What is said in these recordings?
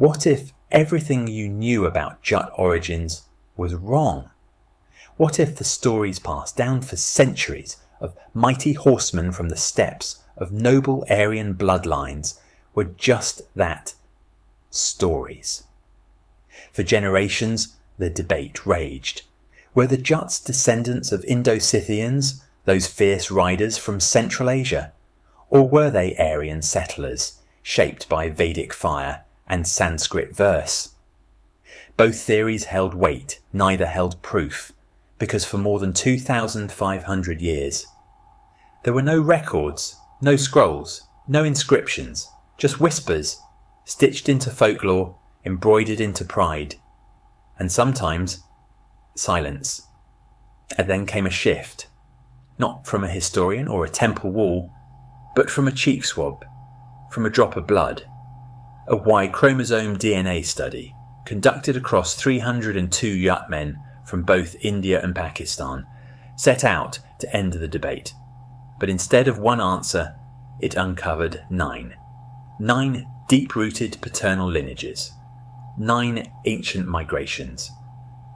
What if everything you knew about Jut origins was wrong? What if the stories passed down for centuries of mighty horsemen from the steppes of noble Aryan bloodlines were just that, stories? For generations, the debate raged. Were the Jutts descendants of Indo-Scythians, those fierce riders from Central Asia? Or were they Aryan settlers, shaped by Vedic fire and Sanskrit verse? Both theories held weight, neither held proof, because for more than 2,500 years, there were no records, no scrolls, no inscriptions, just whispers, stitched into folklore, embroidered into pride, and sometimes silence. And then came a shift, not from a historian or a temple wall, but from a cheek swab, from a drop of blood. A Y chromosome DNA study conducted across 302 Jutt men from both India and Pakistan set out to end the debate. But instead of one answer, it uncovered 9. 9 deep-rooted paternal lineages. 9 ancient migrations.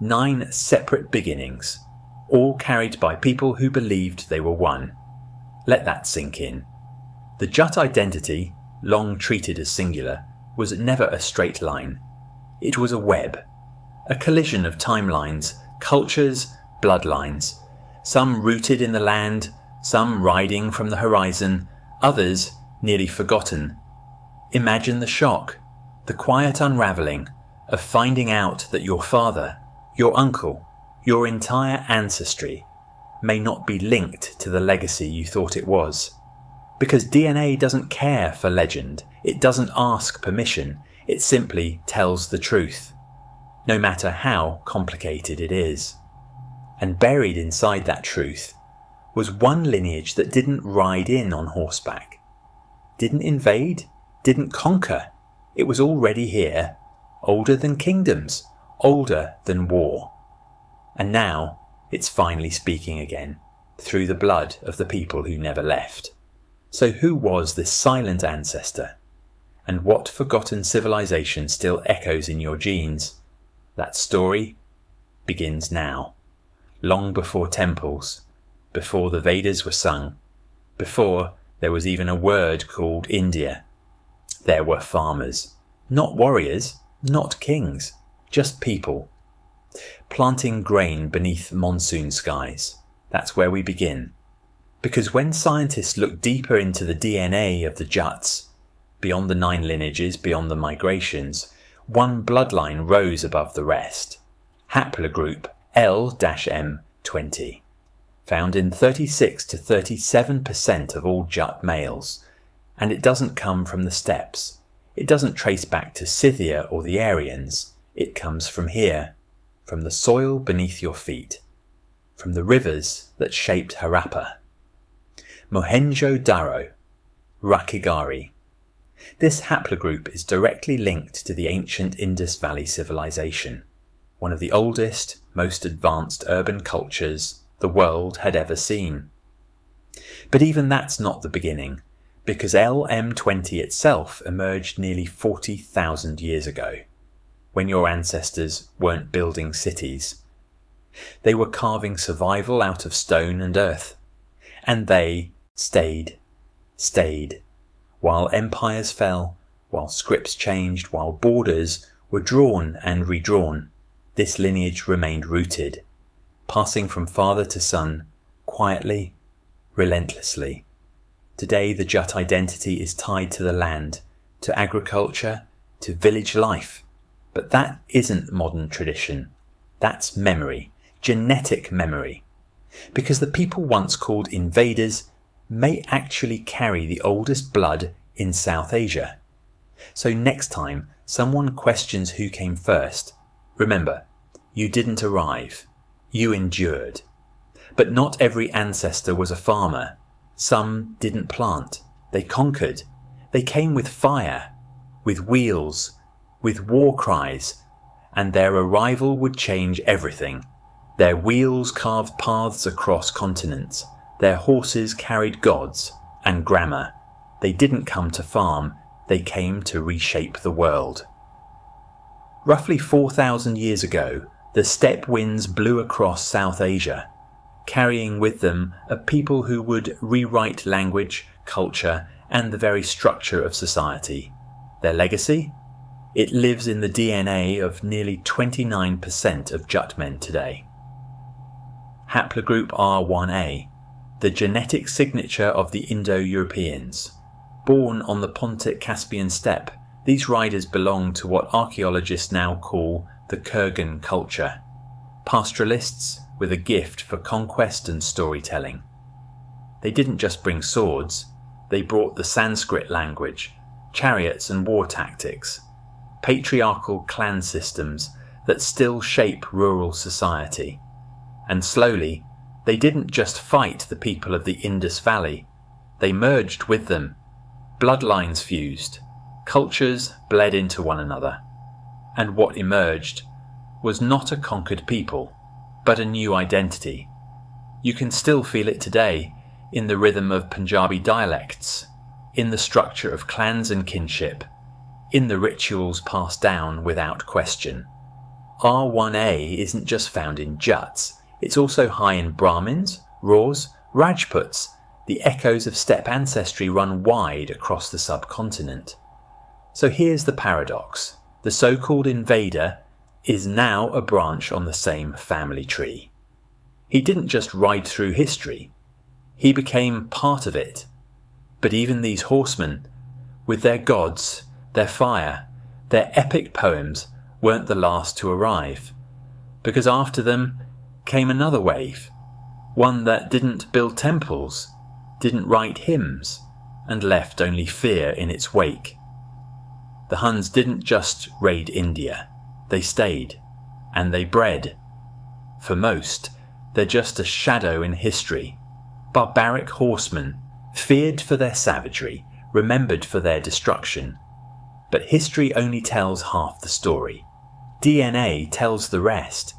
9 separate beginnings, all carried by people who believed they were one. Let that sink in. The Jut identity, long treated as singular, was never a straight line. It was a web, a collision of timelines, cultures, bloodlines, some rooted in the land, some riding from the horizon, others nearly forgotten. Imagine the shock, the quiet unravelling of finding out that your father, your uncle, your entire ancestry may not be linked to the legacy you thought it was. Because DNA doesn't care for legend, it doesn't ask permission, it simply tells the truth, no matter how complicated it is. And buried inside that truth was one lineage that didn't ride in on horseback, didn't invade, didn't conquer. It was already here, older than kingdoms, older than war. And now it's finally speaking again, through the blood of the people who never left. So who was this silent ancestor? And what forgotten civilization still echoes in your genes? That story begins now, long before temples, before the Vedas were sung, before there was even a word called India. There were farmers, not warriors, not kings, just people, planting grain beneath monsoon skies. That's where we begin. Because when scientists look deeper into the DNA of the Jutts, beyond the 9 lineages, beyond the migrations, one bloodline rose above the rest. Haplogroup L-M20, found in 36 to 37% of all Jutt males. And it doesn't come from the steppes. It doesn't trace back to Scythia or the Aryans. It comes from here, from the soil beneath your feet, from the rivers that shaped Harappa, Mohenjo-Daro, Rakhigarhi. This haplogroup is directly linked to the ancient Indus Valley civilization, one of the oldest, most advanced urban cultures the world had ever seen. But even that's not the beginning, because LM20 itself emerged nearly 40,000 years ago, when your ancestors weren't building cities. They were carving survival out of stone and earth, and they stayed, while empires fell, while scripts changed, while borders were drawn and redrawn. This lineage remained rooted, passing from father to son, quietly, relentlessly. Today the Jut identity is tied to the land, to agriculture, to village life. But that isn't modern tradition. That's memory, genetic memory. Because the people once called invaders may actually carry the oldest blood in South Asia. So next time someone questions who came first, remember, you didn't arrive, you endured. But not every ancestor was a farmer. Some didn't plant, they conquered. They came with fire, with wheels, with war cries, and their arrival would change everything. Their wheels carved paths across continents. Their horses carried gods and grammar. They didn't come to farm, they came to reshape the world. Roughly 4,000 years ago, the steppe winds blew across South Asia, carrying with them a people who would rewrite language, culture, and the very structure of society. Their legacy? It lives in the DNA of nearly 29% of Jut men today. Haplogroup R1a, the genetic signature of the Indo-Europeans. Born on the Pontic-Caspian steppe, these riders belong to what archaeologists now call the Kurgan culture, pastoralists with a gift for conquest and storytelling. They didn't just bring swords, they brought the Sanskrit language, chariots and war tactics, patriarchal clan systems that still shape rural society. And slowly, they didn't just fight the people of the Indus Valley, they merged with them. Bloodlines fused, cultures bled into one another, and what emerged was not a conquered people, but a new identity. You can still feel it today in the rhythm of Punjabi dialects, in the structure of clans and kinship, in the rituals passed down without question. R1a isn't just found in Jutts, it's also high in Brahmins, Raws, Rajputs. The echoes of steppe ancestry run wide across the subcontinent. So here's the paradox. The so-called invader is now a branch on the same family tree. He didn't just ride through history, he became part of it. But even these horsemen, with their gods, their fire, their epic poems, weren't the last to arrive, because after them came another wave, one that didn't build temples, didn't write hymns, and left only fear in its wake. The Huns didn't just raid India, they stayed, and they bred. For most, they're just a shadow in history, barbaric horsemen, feared for their savagery, remembered for their destruction. But history only tells half the story. DNA tells the rest.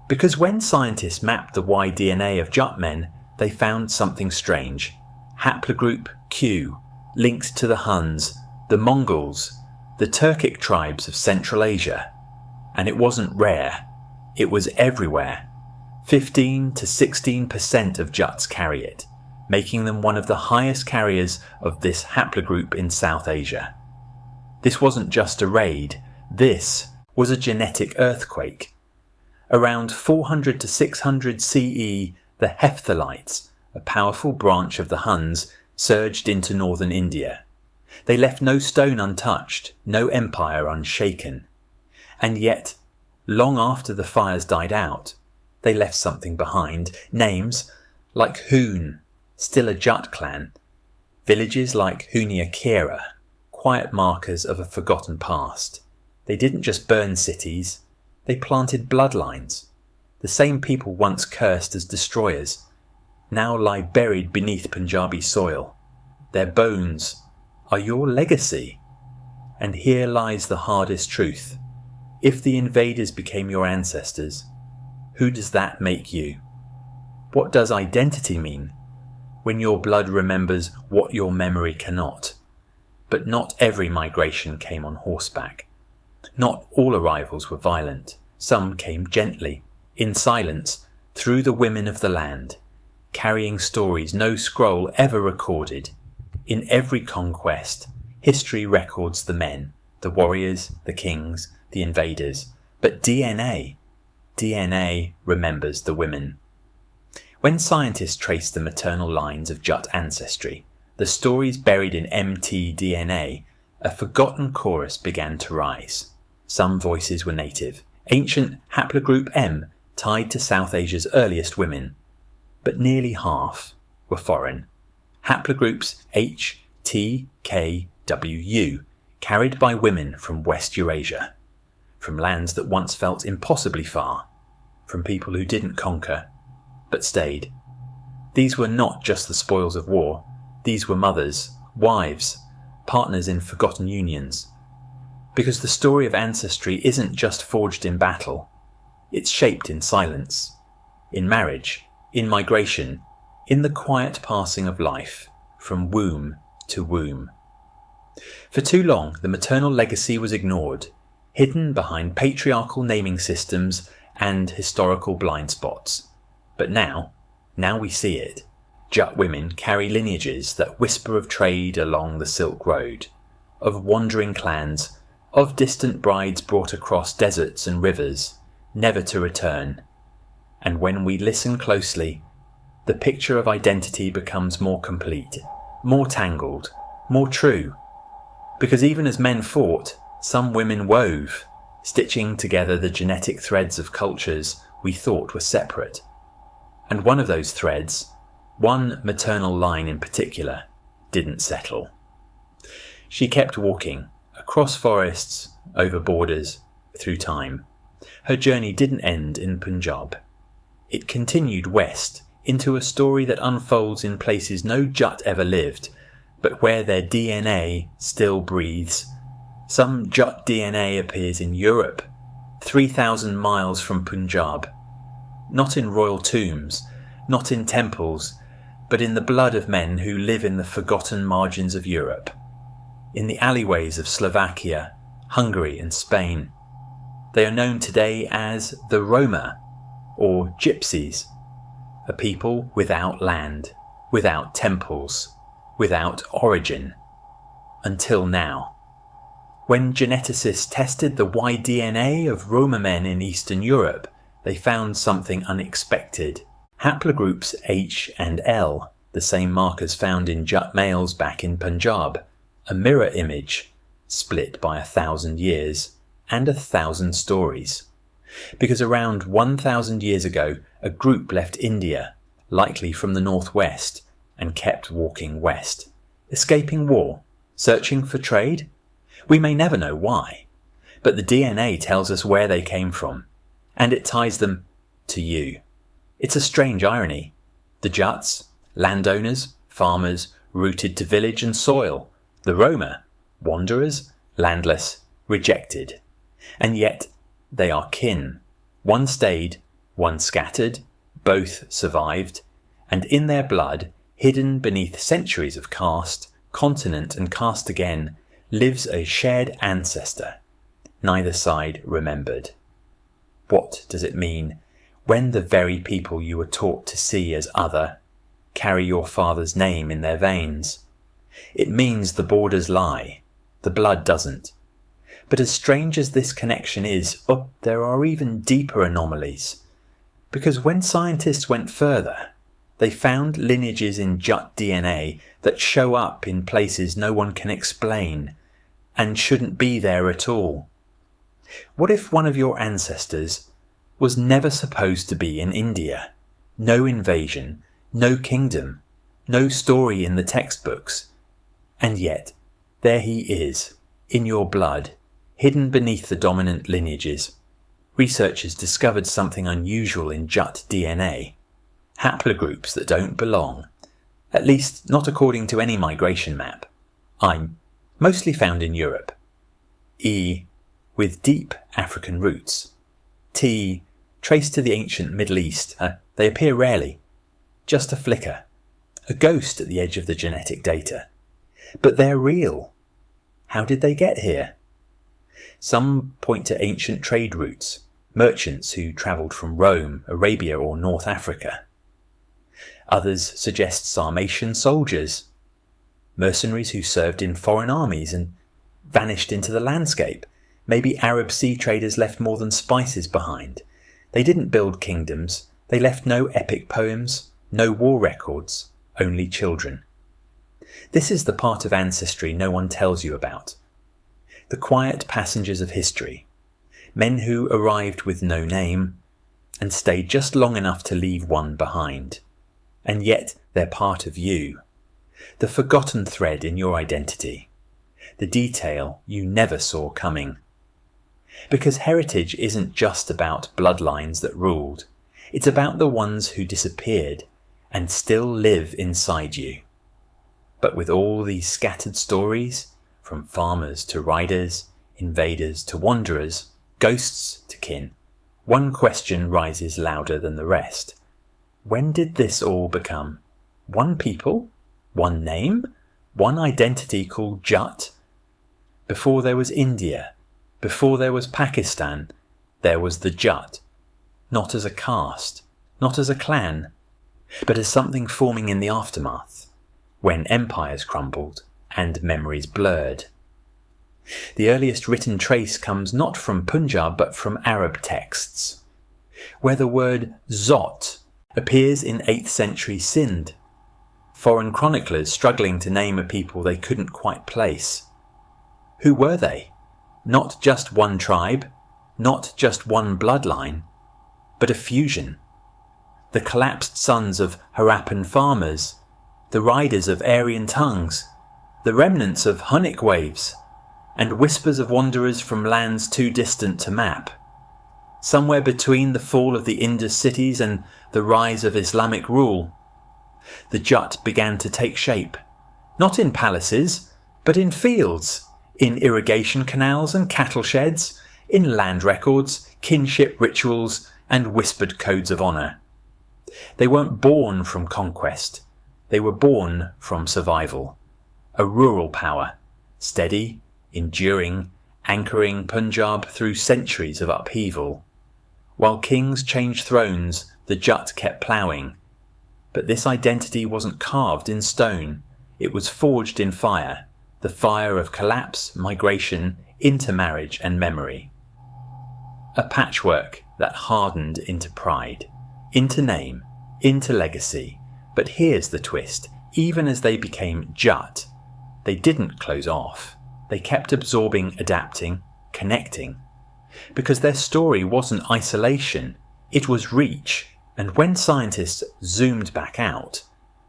Because when scientists mapped the Y-DNA of Jut men, they found something strange. Haplogroup Q, linked to the Huns, the Mongols, the Turkic tribes of Central Asia. And it wasn't rare, it was everywhere. 15 to 16% of Jutts carry it, making them one of the highest carriers of this haplogroup in South Asia. This wasn't just a raid, this was a genetic earthquake. Around 400 to 600 CE, the Hephthalites, a powerful branch of the Huns, surged into northern India. They left no stone untouched, no empire unshaken. And yet, long after the fires died out, they left something behind. Names like Hun, still a Jut clan. Villages like Hunnic, quiet markers of a forgotten past. They didn't just burn cities, they planted bloodlines. The same people once cursed as destroyers now lie buried beneath Punjabi soil. Their bones are your legacy. And here lies the hardest truth. If the invaders became your ancestors, who does that make you? What does identity mean when your blood remembers what your memory cannot? But not every migration came on horseback. Not all arrivals were violent. Some came gently, in silence, through the women of the land, carrying stories no scroll ever recorded. In every conquest, history records the men, the warriors, the kings, the invaders. But DNA remembers the women. When scientists traced the maternal lines of Jut ancestry, the stories buried in mtDNA, a forgotten chorus began to rise. Some voices were native, ancient haplogroup M tied to South Asia's earliest women, but nearly half were foreign. Haplogroups H, T, K, W, U, carried by women from West Eurasia, from lands that once felt impossibly far, from people who didn't conquer, but stayed. These were not just the spoils of war, these were mothers, wives, partners in forgotten unions. Because the story of ancestry isn't just forged in battle, it's shaped in silence, in marriage, in migration, in the quiet passing of life, from womb to womb. For too long, the maternal legacy was ignored. hidden behind patriarchal naming systems and historical blind spots. But now we see it. Jut women carry lineages that whisper of trade along the Silk Road, of wandering clans, of distant brides brought across deserts and rivers, never to return. And when we listen closely, the picture of identity becomes more complete, more tangled, more true. Because even as men fought, some women wove, stitching together the genetic threads of cultures we thought were separate. And one of those threads, one maternal line in particular, didn't settle. She kept walking, across forests, over borders, through time. Her journey didn't end in Punjab. It continued west, into a story that unfolds in places no Jut ever lived, but where their DNA still breathes. Some Jut DNA appears in Europe, 3,000 miles from Punjab. Not in royal tombs, not in temples, but in the blood of men who live in the forgotten margins of Europe, in the alleyways of Slovakia, Hungary and Spain. They are known today as the Roma, or gypsies, a people without land, without temples, without origin, until now. When geneticists tested the Y-DNA of Roma men in Eastern Europe, they found something unexpected. Haplogroups H and L, the same markers found in Jut males back in Punjab, a mirror image, split by 1,000 years and 1,000 stories. Because around 1,000 years ago, a group left India, likely from the northwest, and kept walking west, escaping war, searching for trade. We may never know why, but the DNA tells us where they came from, and it ties them to you. It's a strange irony. The Juts, landowners, farmers, rooted to village and soil. The Roma, wanderers, landless, rejected. And yet they are kin. One stayed, one scattered, both survived, and in their blood, hidden beneath centuries of caste, continent and caste again, lives a shared ancestor, neither side remembered. What does it mean when the very people you were taught to see as other carry your father's name in their veins? It means the borders lie, the blood doesn't. But as strange as this connection is, there are even deeper anomalies. Because when scientists went further, they found lineages in Jut DNA that show up in places no one can explain and shouldn't be there at all. What if one of your ancestors was never supposed to be in India? No invasion, no kingdom, no story in the textbooks. And yet, there he is, in your blood, hidden beneath the dominant lineages. Researchers discovered something unusual in Jut DNA. Haplogroups that don't belong, at least not according to any migration map. I'm mostly found in Europe. E, with deep African roots. T, traced to the ancient Middle East. They appear rarely. Just a flicker. A ghost at the edge of the genetic data. But they're real. How did they get here? Some point to ancient trade routes, merchants who travelled from Rome, Arabia or North Africa. Others suggest Sarmatian soldiers, mercenaries who served in foreign armies and vanished into the landscape. Maybe Arab sea traders left more than spices behind. They didn't build kingdoms. They left no epic poems, no war records, only children. This is the part of ancestry no one tells you about. The quiet passengers of history. Men who arrived with no name and stayed just long enough to leave one behind. And yet they're part of you. The forgotten thread in your identity. The detail you never saw coming. Because heritage isn't just about bloodlines that ruled. It's about the ones who disappeared and still live inside you. But with all these scattered stories, from farmers to riders, invaders to wanderers, ghosts to kin, one question rises louder than the rest. When did this all become? One people? One name? One identity called Jut? Before there was India, Before there was Pakistan, there was the Jutt, not as a caste, not as a clan, but as something forming in the aftermath, when empires crumbled and memories blurred. The earliest written trace comes not from Punjab but from Arab texts, where the word Zot appears in 8th century Sindh, foreign chroniclers struggling to name a people they couldn't quite place. Who were they? Not just one tribe, not just one bloodline, but a fusion. The collapsed sons of Harappan farmers, the riders of Aryan tongues, the remnants of Hunnic waves, and whispers of wanderers from lands too distant to map. Somewhere between the fall of the Indus cities and the rise of Islamic rule, the Jutt began to take shape, not in palaces, but in fields, in irrigation canals and cattle sheds, in land records, kinship rituals, and whispered codes of honour. They weren't born from conquest, they were born from survival. A rural power, steady, enduring, anchoring Punjab through centuries of upheaval. While kings changed thrones, the Jutt kept ploughing. But this identity wasn't carved in stone, it was forged in fire, the fire of collapse, migration, intermarriage and memory. A patchwork that hardened into pride, into name, into legacy. But here's the twist, even as they became Jutt, they didn't close off. They kept absorbing, adapting, connecting. Because their story wasn't isolation, it was reach. And when scientists zoomed back out,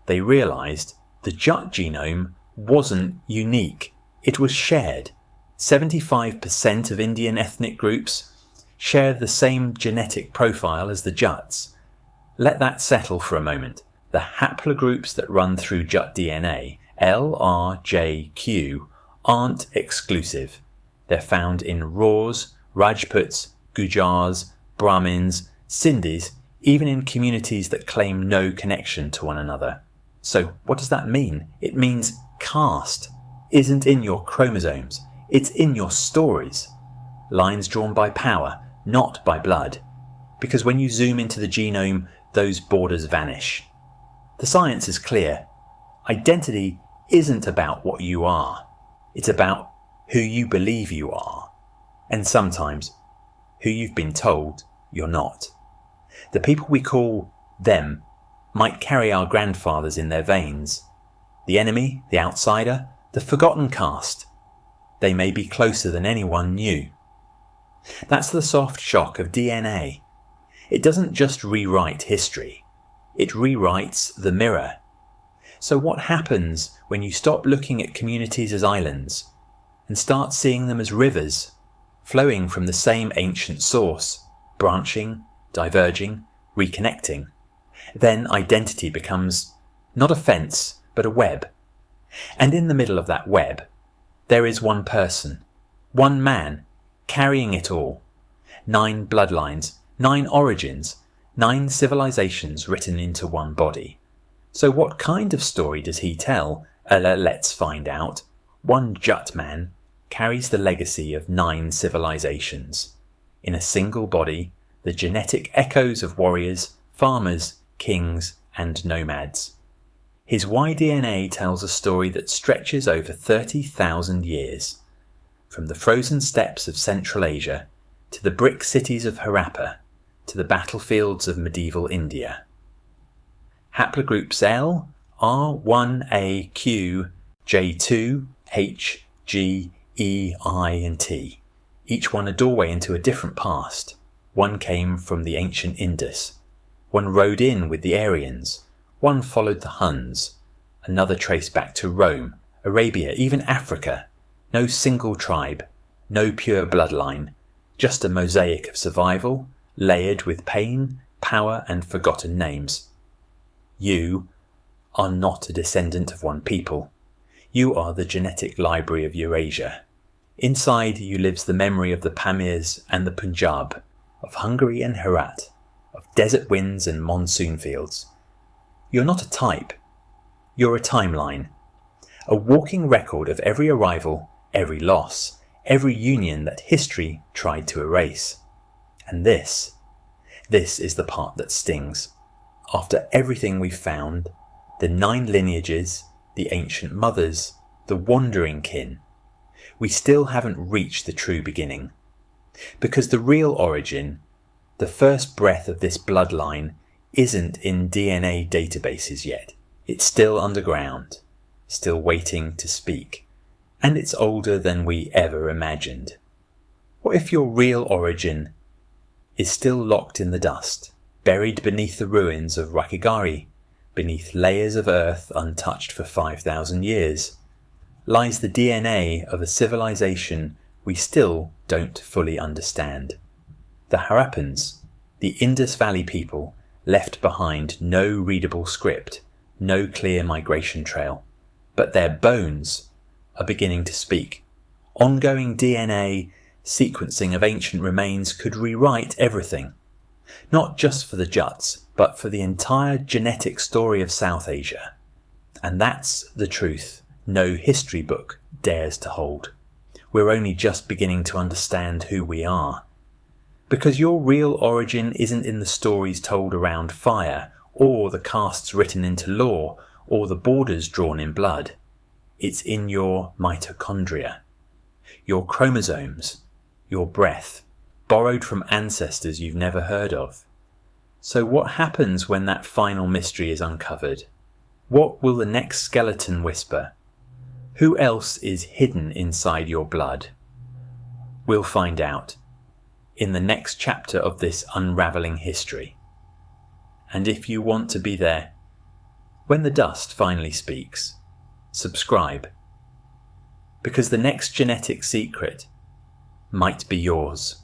they realised the Jutt genome wasn't unique, it was shared. 75% of Indian ethnic groups share the same genetic profile as the Jutts. Let that settle for a moment. The haplogroups that run through Jutt DNA, L, R, J, Q, aren't exclusive. They're found in Raws, Rajputs, Gujars, Brahmins, Sindhis, even in communities that claim no connection to one another. So what does that mean? It means caste isn't in your chromosomes, it's in your stories. Lines drawn by power, not by blood. Because when you zoom into the genome, those borders vanish. The science is clear. Identity isn't about what you are. It's about who you believe you are. And sometimes who you've been told you're not. The people we call them might carry our grandfathers in their veins. The enemy, the outsider, the forgotten caste. They may be closer than anyone knew. That's the soft shock of DNA. It doesn't just rewrite history. It rewrites the mirror. So what happens when you stop looking at communities as islands and start seeing them as rivers, flowing from the same ancient source, branching, diverging, reconnecting? Then identity becomes not a fence, but a web. And in the middle of that web, there is one person, one man, carrying it all. 9 bloodlines, 9 origins, 9 civilizations written into one body. So what kind of story does he tell? Let's find out. One Jutt man carries the legacy of 9 civilizations. In a single body, the genetic echoes of warriors, farmers, kings, and nomads. His Y-DNA tells a story that stretches over 30,000 years, from the frozen steppes of Central Asia to the brick cities of Harappa to the battlefields of medieval India. Haplogroups L, R1A, Q, J2, H, G, E, I, and T, each one a doorway into a different past. One came from the ancient Indus. One rode in with the Aryans. One followed the Huns. Another traced back to Rome, Arabia, even Africa. No single tribe, no pure bloodline, just a mosaic of survival, layered with pain, power, and forgotten names. You are not a descendant of one people. You are the genetic library of Eurasia. Inside you lives the memory of the Pamirs and the Punjab, of Hungary and Herat, of desert winds and monsoon fields. You're not a type. You're a timeline. A walking record of every arrival, every loss, every union that history tried to erase. And this is the part that stings. After everything we've found, the 9 lineages, the ancient mothers, the wandering kin, we still haven't reached the true beginning. Because the real origin, the first breath of this bloodline, isn't in DNA databases yet. It's still underground, still waiting to speak. And it's older than we ever imagined. What if your real origin is still locked in the dust, buried beneath the ruins of Rakigari, beneath layers of earth untouched for 5,000 years, lies the DNA of a civilization we still don't fully understand. The Harappans, the Indus Valley people, left behind no readable script, no clear migration trail, but their bones are beginning to speak. Ongoing DNA sequencing of ancient remains could rewrite everything, not just for the Jutts, but for the entire genetic story of South Asia. And that's the truth no history book dares to hold. We're only just beginning to understand who we are. Because your real origin isn't in the stories told around fire, or the castes written into law, or the borders drawn in blood. It's in your mitochondria, your chromosomes, your breath, borrowed from ancestors you've never heard of. So what happens when that final mystery is uncovered? What will the next skeleton whisper? Who else is hidden inside your blood? We'll find out in the next chapter of this unravelling history. And if you want to be there, when the dust finally speaks, subscribe, because the next genetic secret might be yours.